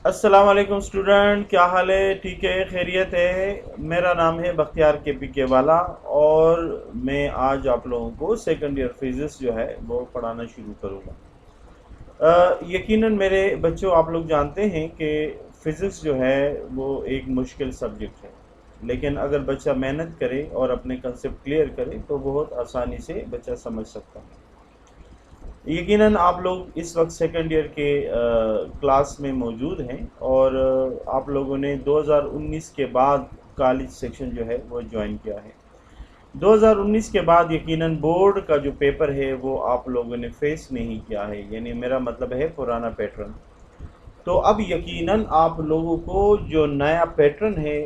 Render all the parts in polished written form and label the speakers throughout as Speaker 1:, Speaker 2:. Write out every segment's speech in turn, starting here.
Speaker 1: अस्सलाम वालेकुम स्टूडेंट, क्या हाल है? ठीक है, खैरियत है। मेरा नाम है बख्तियार के वाला और मैं आज आप लोगों को सेकंड ईयर फिजिक्स जो है वो पढ़ाना शुरू करूँगा। यकीनन मेरे बच्चों, आप लोग जानते हैं कि फ़िज़िक्स जो है वो एक मुश्किल सब्जेक्ट है, लेकिन अगर बच्चा मेहनत करे और अपने कंसेप्ट क्लियर करे तो बहुत आसानी से बच्चा समझ सकता है। यकीनन आप लोग इस वक्त सेकंड ईयर के क्लास में मौजूद हैं और आप लोगों ने 2019 के बाद कॉलेज सेक्शन जो है वो ज्वाइन किया है। 2019 के बाद यकीनन बोर्ड का जो पेपर है वो आप लोगों ने फेस नहीं किया है, यानी मेरा मतलब है पुराना पैटर्न। तो अब यकीनन आप लोगों को जो नया पैटर्न है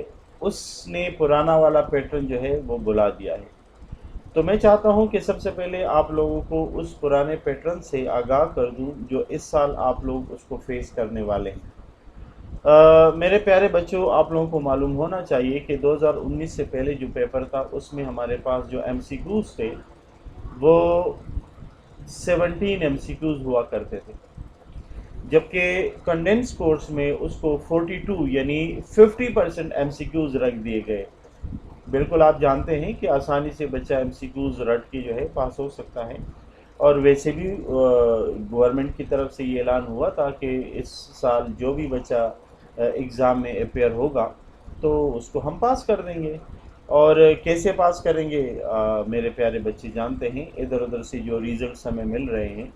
Speaker 1: उसने पुराना वाला पैटर्न जो है वो भुला दिया है। तो मैं चाहता हूं कि सबसे पहले आप लोगों को उस पुराने पैटर्न से आगाह कर दूं जो इस साल आप लोग उसको फेस करने वाले हैं। मेरे प्यारे बच्चों, आप लोगों को मालूम होना चाहिए कि 2019 से पहले जो पेपर था उसमें हमारे पास जो एमसीक्यूज थे वो 17 एमसीक्यूज हुआ करते थे, जबकि कंडेंस कोर्स में उसको 42 यानी 50% एमसीक्यूज रख दिए गए। बिल्कुल आप जानते हैं कि आसानी से बच्चा एमसीक्यूज रट के जो है पास हो सकता है, और वैसे भी गवर्नमेंट की तरफ से ये ऐलान हुआ था कि इस साल जो भी बच्चा एग्ज़ाम में अपेयर होगा तो उसको हम पास कर देंगे। और कैसे पास करेंगे, मेरे प्यारे बच्चे जानते हैं। इधर उधर से जो रिज़ल्ट्स हमें मिल रहे हैं,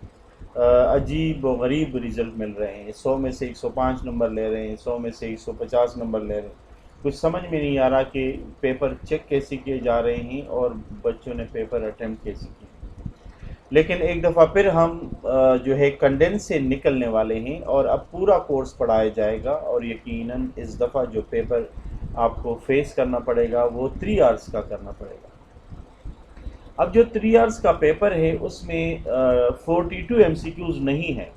Speaker 1: अजीब व गरीब रिज़ल्ट मिल रहे हैं। 100 में से 105 नंबर ले रहे हैं, 100 में से 150 नंबर ले रहे हैं। कुछ समझ में नहीं आ रहा कि पेपर चेक कैसे किए जा रहे हैं और बच्चों ने पेपर अटेम्प्ट कैसे किए। लेकिन एक दफ़ा फिर हम जो है कंडेंस से निकलने वाले हैं और अब पूरा कोर्स पढ़ाया जाएगा, और यकीनन इस दफ़ा जो पेपर आपको फेस करना पड़ेगा वो 3 आवर्स का करना पड़ेगा। अब जो 3 आवर्स का पेपर है उसमें 42 एमसीक्यूज़ नहीं है,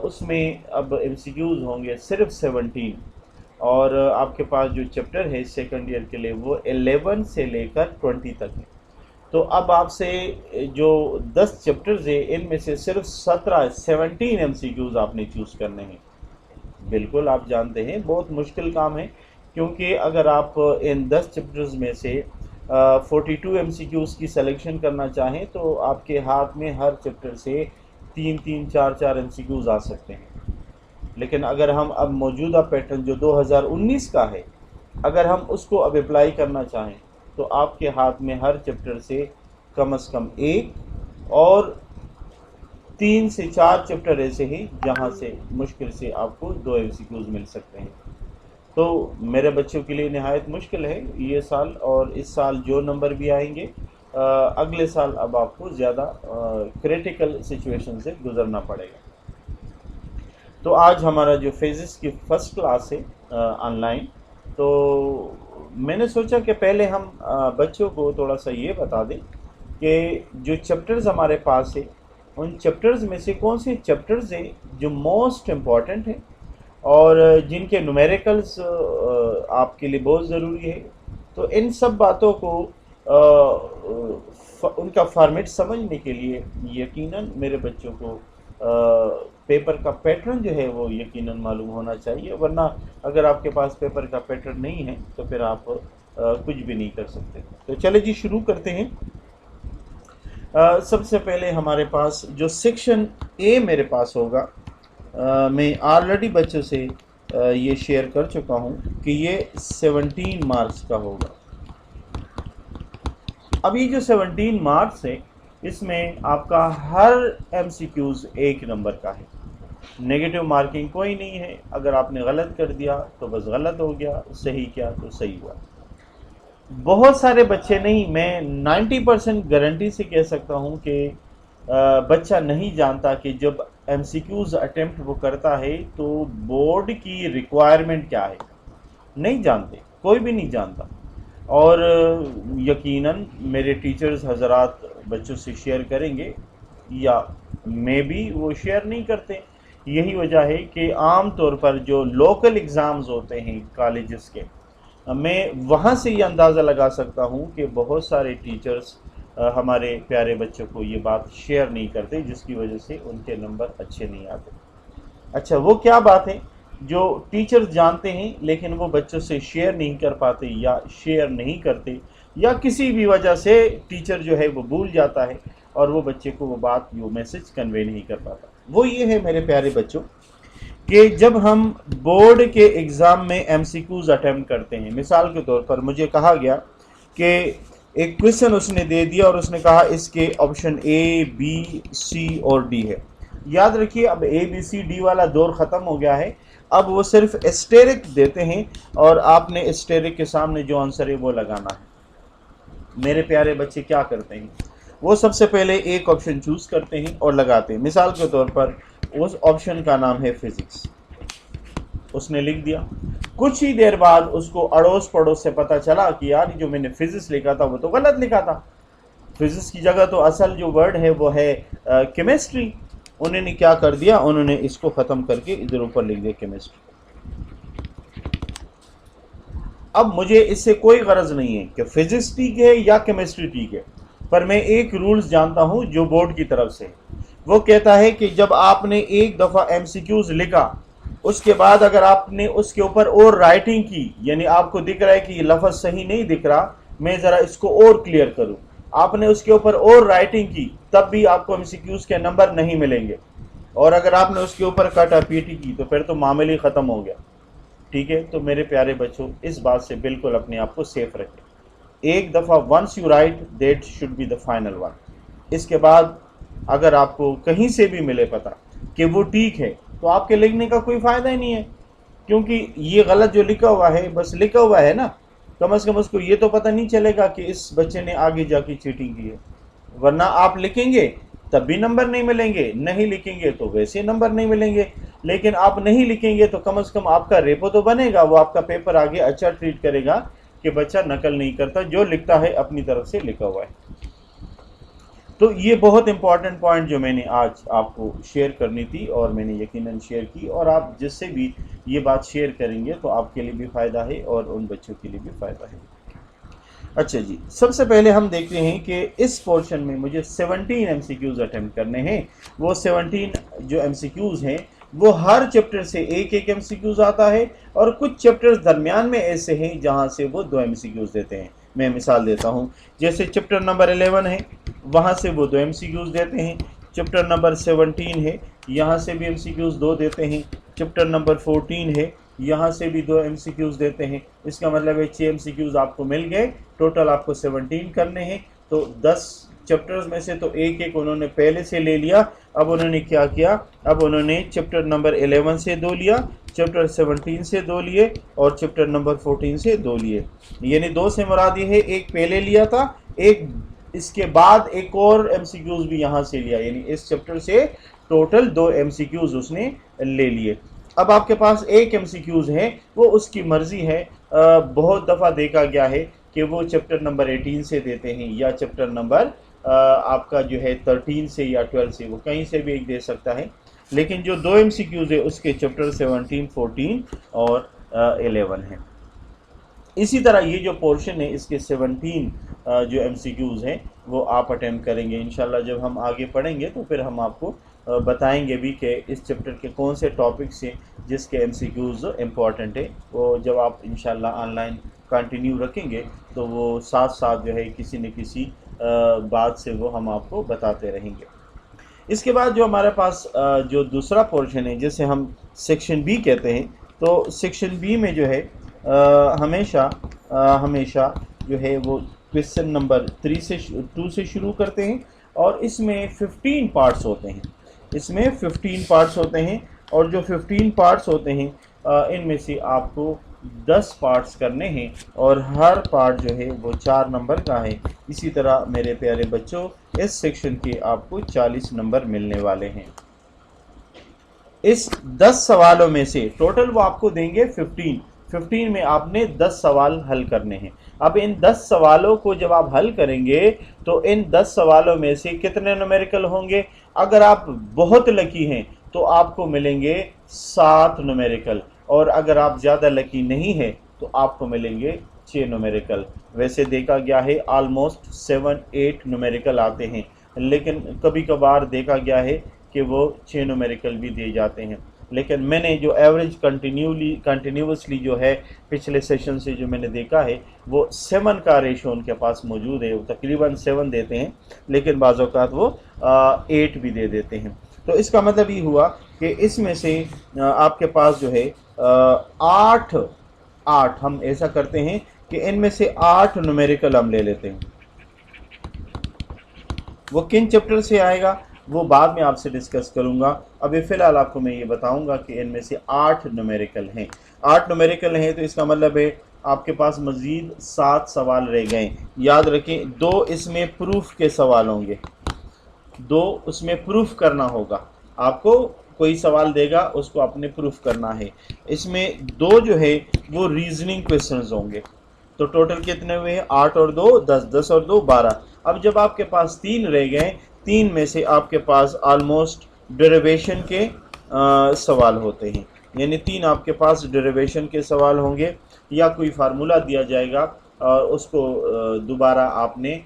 Speaker 1: उसमें अब एमसीक्यूज़ होंगे सिर्फ 17। और आपके पास जो चैप्टर है सेकंड ईयर के लिए वो 11 से लेकर 20 तक है। तो अब आपसे जो 10 चैप्टर्स है इनमें से सिर्फ 17 एमसीक्यूज़ आपने चूज़ करने हैं। बिल्कुल आप जानते हैं बहुत मुश्किल काम है, क्योंकि अगर आप इन 10 चैप्टर्स में से 42 एमसीक्यूज़ की सिलेक्शन करना चाहें तो आपके हाथ में हर चैप्टर से 3-3, 4-4 एमसीक्यूज़ आ सकते हैं। लेकिन अगर हम अब मौजूदा पैटर्न जो 2019 का है, अगर हम उसको अब अप्लाई करना चाहें तो आपके हाथ में हर चैप्टर से कम एक और 3 से 4 चैप्टर ऐसे हैं जहां से मुश्किल से आपको 2 एमसीक्यूज मिल सकते हैं। तो मेरे बच्चों के लिए नहायत मुश्किल है ये साल, और इस साल जो नंबर भी आएंगे अगले साल अब आपको ज़्यादा क्रिटिकल सिचुएशन से गुजरना पड़ेगा। तो आज हमारा जो फिज़िक्स की फ़र्स्ट क्लास है ऑनलाइन, तो मैंने सोचा कि पहले हम बच्चों को थोड़ा सा ये बता दें कि जो चैप्टर्स हमारे पास है उन चैप्टर्स में से कौन से चैप्टर्स हैं जो मोस्ट इम्पॉर्टेंट हैं और जिनके न्यूमेरिकल्स आपके लिए बहुत ज़रूरी है। तो इन सब बातों को उनका फॉर्मेट समझने के लिए यकीनन मेरे बच्चों को पेपर का पैटर्न जो है वो यकीनन मालूम होना चाहिए, वरना अगर आपके पास पेपर का पैटर्न नहीं है तो फिर आप कुछ भी नहीं कर सकते। तो चले जी शुरू करते हैं। सबसे पहले हमारे पास जो सेक्शन ए मेरे पास होगा, मैं ऑलरेडी बच्चों से ये शेयर कर चुका हूँ कि ये 17 मार्क्स का होगा। अब ये जो 17 मार्क्स है इसमें आपका हर एमसीक्यूज़ 1 नंबर का है, नेगेटिव मार्किंग कोई नहीं है। अगर आपने गलत कर दिया तो बस गलत हो गया, सही किया तो सही हुआ। बहुत सारे बच्चे नहीं, मैं 90% गारंटी से कह सकता हूँ कि बच्चा नहीं जानता कि जब एमसीक्यूज़ अटेम्प्ट वो करता है तो बोर्ड की रिक्वायरमेंट क्या है। नहीं जानते, कोई भी नहीं जानता। और यकीनन मेरे टीचर्स हजरात बच्चों से शेयर करेंगे, या मे भी वो शेयर नहीं करते। यही वजह है कि आम तौर पर जो लोकल एग्ज़ाम्स होते हैं कॉलेजेस के, मैं वहाँ से ये अंदाज़ा लगा सकता हूँ कि बहुत सारे टीचर्स हमारे प्यारे बच्चों को ये बात शेयर नहीं करते, जिसकी वजह से उनके नंबर अच्छे नहीं आते। अच्छा, वो क्या बात है जो टीचर्स जानते हैं लेकिन वो बच्चों से शेयर नहीं कर पाते या शेयर नहीं करते, या किसी भी वजह से टीचर जो है वो भूल जाता है और वो बच्चे को वो बात, वो मैसेज कन्वे नहीं कर पाता। वो ये है मेरे प्यारे बच्चों कि जब हम बोर्ड के एग्ज़ाम में MCQs अटेम्प्ट करते हैं, मिसाल के तौर पर मुझे कहा गया कि एक क्वेश्चन उसने दे दिया और उसने कहा इसके ऑप्शन A, B, C और D है। याद रखिए अब A, B, C, D वाला दौर ख़त्म हो गया है, अब वो सिर्फ एस्टेरिक देते हैं और आपने एस्टेरिक के सामने जो आंसर है वो लगाना है। मेरे प्यारे बच्चे क्या करते हैं, वो सबसे पहले एक ऑप्शन चूज़ करते हैं और लगाते हैं। मिसाल के तौर पर उस ऑप्शन का नाम है फिज़िक्स, उसने लिख दिया। कुछ ही देर बाद उसको अड़ोस पड़ोस से पता चला कि यार जो मैंने फिज़िक्स लिखा था वो तो गलत लिखा था, फिज़िक्स की जगह तो असल जो वर्ड है वो है केमिस्ट्री। उन्होंने क्या कर दिया, उन्होंने इसको ख़त्म करके इधर ऊपर लिख दिया केमिस्ट्री। अब मुझे इससे कोई गरज नहीं है कि फिज़िक्स ठीक है या केमिस्ट्री ठीक है, पर मैं एक रूल्स जानता हूँ जो बोर्ड की तरफ से, वो कहता है कि जब आपने एक दफ़ा MCQs लिखा, उसके बाद अगर आपने उसके ऊपर और राइटिंग की, यानी आपको दिख रहा है कि ये लफ्ज़ सही नहीं दिख रहा, मैं ज़रा इसको और क्लियर करूँ, आपने उसके ऊपर और राइटिंग की, तब भी आपको MCQs के नंबर नहीं मिलेंगे। और अगर आपने उसके ऊपर कटा पीटी की तो फिर तो मामले ही ख़त्म हो गया। ठीक है, तो मेरे प्यारे बच्चों इस बात से बिल्कुल अपने आप को सेफ रखें। एक दफ़ा once you write that should be the final one. इसके बाद अगर आपको कहीं से भी मिले पता कि वो ठीक है तो आपके लिखने का कोई फ़ायदा ही नहीं है, क्योंकि ये गलत जो लिखा हुआ है बस लिखा हुआ है ना, कम से कम उसको ये तो पता नहीं चलेगा कि इस बच्चे ने आगे जाके चीटिंग की है। वरना आप लिखेंगे तब भी नंबर नहीं मिलेंगे, नहीं लिखेंगे तो वैसे नंबर नहीं मिलेंगे। लेकिन आप नहीं लिखेंगे तो कम से कम आपका रेपो तो बनेगा, वो आपका पेपर आगे अच्छा ट्रीट करेगा कि बच्चा नकल नहीं करता, जो लिखता है अपनी तरफ से लिखा हुआ है। तो ये बहुत इंपॉर्टेंट पॉइंट जो मैंने आज आपको शेयर करनी थी और मैंने यकीनन शेयर की, और आप जिससे भी ये बात शेयर करेंगे तो आपके लिए भी फ़ायदा है और उन बच्चों के लिए भी फ़ायदा है। अच्छा जी, सबसे पहले हम देखते हैं कि इस पोर्शन में मुझे 17 MCQs अटेम्प्ट करने हैं। वो 17 जो MCQs हैं वो हर चैप्टर से एक एक MCQs आता है, और कुछ चैप्टर्स दरमियान में ऐसे हैं जहां से वो 2 MCQs देते हैं। मैं मिसाल देता हूं, जैसे चैप्टर नंबर 11 है, वहां से वो 2 MCQs देते हैं। चैप्टर नंबर 17 है, यहाँ से भी MCQs 2 देते हैं। चैप्टर नंबर 14 है, यहाँ से भी 2 MCQs देते हैं। इसका मतलब है 6 MCQs आपको मिल गए, टोटल आपको 17 करने हैं। तो 10 चैप्टर्स में से तो एक एक उन्होंने पहले से ले लिया। अब उन्होंने क्या किया, अब उन्होंने चैप्टर नंबर 11 से 2 लिया, चैप्टर 17 से 2 लिए और चैप्टर नंबर 14 से 2 लिए। यानी 2 से मुराद ये है एक पहले लिया था, एक इसके बाद एक और MCQs भी यहाँ से लिया, यानी इस चैप्टर से टोटल 2 MCQs उसने ले लिए। अब आपके पास एक MCQs है, वो उसकी मर्ज़ी है। बहुत दफ़ा देखा गया है कि वो चैप्टर नंबर 18 से देते हैं या चैप्टर नंबर आपका जो है 13 से या 12 से, वो कहीं से भी एक दे सकता है। लेकिन जो 2 MCQs है उसके चैप्टर 17, 14 और 11 हैं। इसी तरह ये जो पोर्शन है इसके 17 जो MCQs हैं वो आप अटेम्प्ट करेंगे। इंशाल्लाह जब हम आगे पढ़ेंगे तो फिर हम आपको बताएंगे भी कि इस चैप्टर के कौन से टॉपिक्स हैं जिसके MCQs इम्पॉर्टेंट है। वो जब आप इंशाल्लाह ऑनलाइन कंटिन्यू रखेंगे तो वो साथ साथ जो है किसी न किसी बात से वो हम आपको बताते रहेंगे। इसके बाद जो हमारे पास जो दूसरा पोर्शन है जिसे हम सेक्शन B कहते हैं, तो सेक्शन B में जो है हमेशा जो है वो क्वेश्चन नंबर 2 से शुरू करते हैं, और इसमें 15 पार्ट्स होते हैं। इसमें 15 पार्ट्स होते हैं, और जो 15 पार्ट्स होते हैं इनमें से आपको 10 पार्ट्स करने हैं, और हर पार्ट जो है वो 4 नंबर का है। इसी तरह मेरे प्यारे बच्चों इस सेक्शन के आपको 40 नंबर मिलने वाले हैं। इस 10 सवालों में से टोटल वो आपको देंगे 15 में आपने 10 सवाल हल करने हैं। अब इन 10 सवालों को जब आप हल करेंगे तो इन 10 सवालों में से कितने न्यूमेरिकल होंगे। अगर आप बहुत लकी हैं तो आपको मिलेंगे 7 न्यूमेरिकल, और अगर आप ज़्यादा लकी नहीं हैं तो आपको मिलेंगे 6 न्यूमेरिकल। वैसे देखा गया है ऑलमोस्ट 7-8 न्यूमेरिकल आते हैं, लेकिन कभी कभार देखा गया है कि वो 6 न्यूमेरिकल भी दिए जाते हैं। लेकिन मैंने जो एवरेज कंटिन्यूसली जो है पिछले सेशन से जो मैंने देखा है वो 7 का रेशो उनके पास मौजूद है। वो तकरीबन 7 देते हैं, लेकिन बाज़ औक़ात वो 8 भी दे देते हैं। तो इसका मतलब ये हुआ कि इसमें से आपके पास जो है 8 हम ऐसा करते हैं कि इनमें से 8 न्यूमेरिकल हम ले लेते हैं। वो किन चैप्टर से आएगा वो बाद में आपसे डिस्कस करूंगा। अभी फ़िलहाल आपको मैं ये बताऊंगा कि इनमें से 8 न्यूमेरिकल हैं। 8 न्यूमेरिकल हैं तो इसका मतलब है आपके पास मज़ीद 7 सवाल रह गए। याद रखें 2 इसमें प्रूफ के सवाल होंगे, 2 उसमें प्रूफ करना होगा। आपको कोई सवाल देगा उसको आपने प्रूफ करना है। इसमें 2 जो है वो रीजनिंग क्वेश्चंस होंगे। तो टोटल कितने हुए हैं? 8 और 2 10, 10 और 2 12। अब जब आपके पास 3 रह गए, 3 में से आपके पास ऑलमोस्ट डेरिवेशन के सवाल होते हैं, यानी 3 आपके पास डेरिवेशन के सवाल होंगे या कोई फार्मूला दिया जाएगा और उसको दोबारा आपने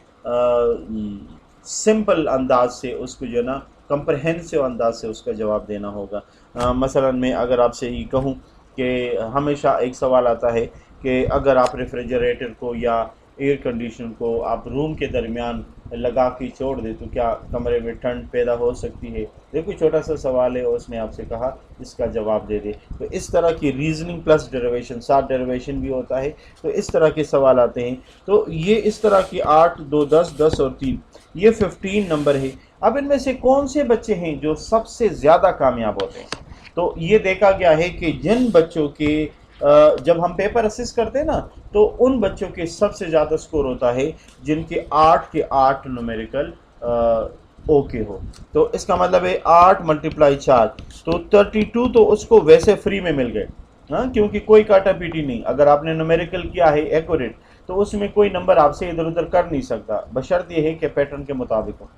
Speaker 1: सिंपल अंदाज से उसको जो है ना कंप्रहेंसिव अंदाज से उसका जवाब देना होगा। मसलन मैं अगर आपसे ये कहूँ कि हमेशा एक सवाल आता है कि अगर आप रेफ्रिजरेटर को या एयर कंडीशनर को आप रूम के दरमियान लगा के छोड़ दे तो क्या कमरे में ठंड पैदा हो सकती है? देखो छोटा सा सवाल है और उसने आपसे कहा इसका जवाब दे दे। तो इस तरह की रीजनिंग प्लस डेरिवेशन, 7 डेरिवेशन भी होता है। तो इस तरह के सवाल आते हैं। तो ये इस तरह की 8 2 10 10 और 3 ये 15 नंबर है। अब इनमें से कौन से बच्चे हैं जो सबसे ज़्यादा कामयाब होते हैं? तो ये देखा गया है कि जिन बच्चों के जब हम पेपर असेस करते हैं ना तो उन बच्चों के सबसे ज़्यादा स्कोर होता है जिनके 8 के 8 न्यूमेरिकल ओके हो। तो इसका मतलब है 8 × 4 तो 32 तो उसको वैसे फ्री में मिल गए, हाँ, क्योंकि कोई काटा पीटी नहीं। अगर आपने न्यूमेरिकल किया है एक्यूरेट तो उसमें कोई नंबर आपसे इधर उधर कर नहीं सकता, बशर्त ये है कि पैटर्न के मुताबिक हो।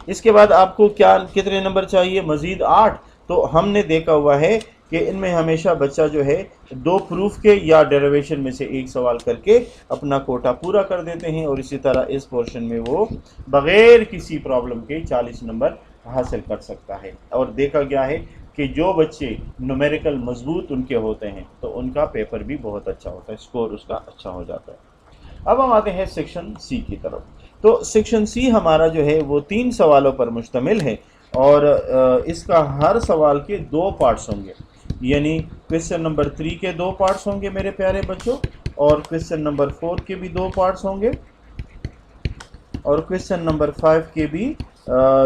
Speaker 1: इसके बाद आपको क्या कितने नंबर चाहिए? मज़ीद 8। तो हमने देखा हुआ है कि इनमें हमेशा बच्चा जो है 2 प्रूफ के या डेरिवेशन में से एक सवाल करके अपना कोटा पूरा कर देते हैं और इसी तरह इस पोर्शन में वो बग़ैर किसी प्रॉब्लम के 40 नंबर हासिल कर सकता है। और देखा गया है कि जो बच्चे न्यूमेरिकल मजबूत उनके होते हैं तो उनका पेपर भी बहुत अच्छा होता है, स्कोर उसका अच्छा हो जाता है। अब हम आते हैं सेक्शन सी की तरफ। तो सेक्शन सी हमारा जो है वो 3 सवालों पर मुश्तमिल है और इसका हर सवाल के 2 पार्ट्स होंगे, यानी क्वेश्चन नंबर 3 के 2 पार्ट्स होंगे मेरे प्यारे बच्चों, और क्वेश्चन नंबर 4 के भी 2 पार्ट्स होंगे, और क्वेश्चन नंबर 5 के भी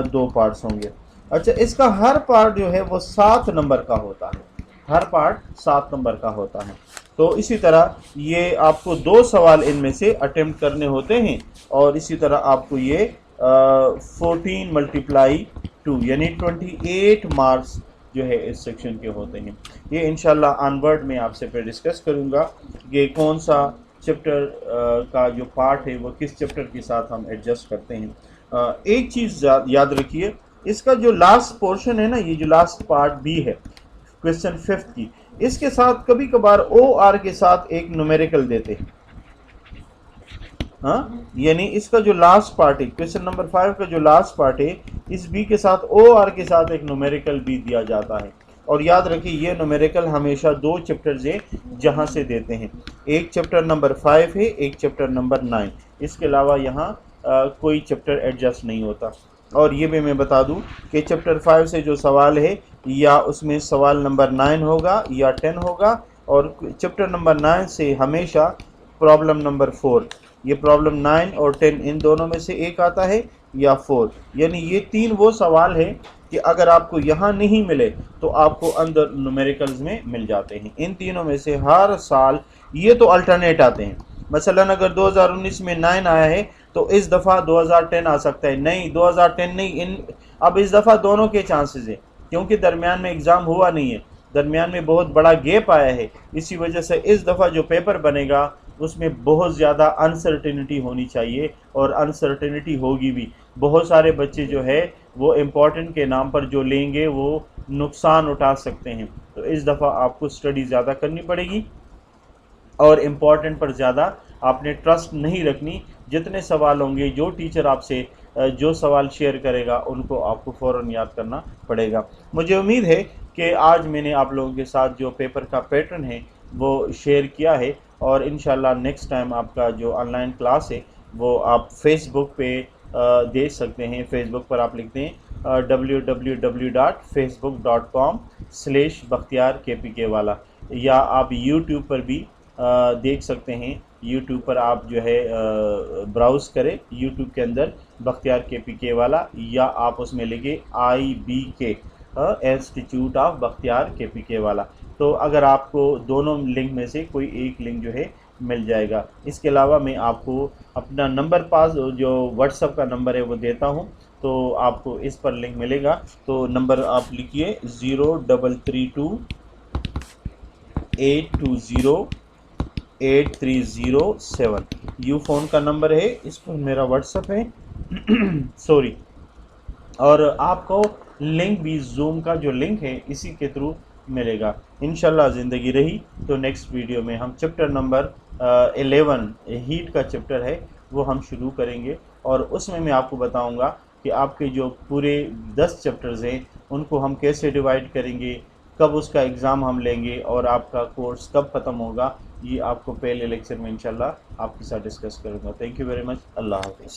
Speaker 1: 2 पार्ट्स होंगे। अच्छा, इसका हर पार्ट जो है वो 7 नंबर का होता है, हर पार्ट 7 नंबर का होता है। तो इसी तरह ये आपको 2 सवाल इनमें से अटेम्प्ट करने होते हैं और इसी तरह आपको ये 14 × 2 यानी 28 मार्क्स जो है इस सेक्शन के होते हैं। ये इंशाल्लाह ऑनवर्ड में आपसे फिर डिस्कस करूँगा कि कौन सा चैप्टर का जो पार्ट है वो किस चैप्टर के साथ हम एडजस्ट करते हैं। एक चीज़ याद रखिए, इसका जो लास्ट पोर्शन है ना, ये जो लास्ट पार्ट भी है क्वेश्चन 5 की, इसके साथ कभी कभार OR के साथ एक न्यूमेरिकल देते हैं, हाँ, यानी इसका जो लास्ट पार्ट है क्वेश्चन नंबर 5 का जो लास्ट पार्ट है इस बी के साथ OR के साथ एक न्यूमेरिकल भी दिया जाता है। और याद रखिए ये न्यूमेरिकल हमेशा 2 चैप्टर्स है जहाँ से देते हैं, एक चैप्टर नंबर 5 है, एक चैप्टर नंबर 9, इसके अलावा यहाँ कोई चैप्टर एडजस्ट नहीं होता। और ये भी मैं बता दूं कि चैप्टर 5 से जो सवाल है या उसमें सवाल नंबर 9 होगा या 10 होगा, और चैप्टर नंबर 9 से हमेशा प्रॉब्लम नंबर 4, ये प्रॉब्लम 9 और 10 इन दोनों में से एक आता है या 4, यानी ये 3 वो सवाल है कि अगर आपको यहाँ नहीं मिले तो आपको अंदर न्यूमेरिकल्स में मिल जाते हैं। इन तीनों में से हर साल ये तो अल्टरनेट आते हैं, मसलन अगर 2019 में 9 आया है तो इस दफ़ा 2010 आ सकता है, नहीं 2010 नहीं, अब इस दफ़ा दोनों के चांसेस हैं क्योंकि दरमियान में एग्ज़ाम हुआ नहीं है, दरमियान में बहुत बड़ा गैप आया है। इसी वजह से इस दफ़ा जो पेपर बनेगा उसमें बहुत ज़्यादा अनसर्टेनिटी होनी चाहिए और अनसर्टेनिटी होगी भी। बहुत सारे बच्चे जो है वो इम्पोर्टेंट के नाम पर जो लेंगे वो नुकसान उठा सकते हैं। तो इस दफ़ा आपको स्टडी ज़्यादा करनी पड़ेगी और इम्पॉर्टेंट पर ज़्यादा आपने ट्रस्ट नहीं रखनी। जितने सवाल होंगे, जो टीचर आपसे जो सवाल शेयर करेगा उनको आपको फ़ौरन याद करना पड़ेगा। मुझे उम्मीद है کہ آج میں نے آپ لوگوں کے ساتھ جو پیپر کا پیٹرن ہے وہ شیئر کیا ہے، اور انشاءاللہ نیکسٹ ٹائم آپ کا جو آن لائن کلاس ہے وہ آپ فیس بک پہ دیکھ سکتے ہیں۔ فیس بک پر آپ لکھتے ہیں www.facebook.com/بختیار والا، یا آپ یوٹیوب پر بھی دیکھ سکتے ہیں۔ یوٹیوب پر آپ جو ہے براؤز کریں یوٹیوب کے اندر بختیار والا، یا آپ اس میں لکھیں IBK انسٹیٹیوٹ آف بختیار والا، تو اگر آپ کو دونوں لنک میں سے کوئی ایک لنک جو ہے مل جائے گا۔ اس کے علاوہ میں آپ کو اپنا نمبر پاس جو واٹس ایپ کا نمبر ہے وہ دیتا ہوں، تو آپ کو اس پر لنک ملے گا۔ تو نمبر آپ لکھیے 0328208307، یو فون کا نمبر ہے، اس پر میرا واٹس ایپ ہے سوری، اور آپ کو لنک بھی زوم کا جو لنک ہے اسی کے تھرو ملے گا۔ انشاءاللہ زندگی رہی تو نیکسٹ ویڈیو میں ہم چیپٹر نمبر 11 ہیٹ کا چیپٹر ہے وہ ہم شروع کریں گے، اور اس میں آپ کو بتاؤں گا کہ آپ کے جو پورے 10 چیپٹرز ہیں ان کو ہم کیسے ڈیوائیڈ کریں گے، کب اس کا ایگزام ہم لیں گے، اور آپ کا کورس کب ختم ہوگا، یہ آپ کو پہلے لیکچر میں انشاءاللہ آپ کے ساتھ ڈسکس کروں گا۔ تھینک یو ویری مچ، اللہ حافظ۔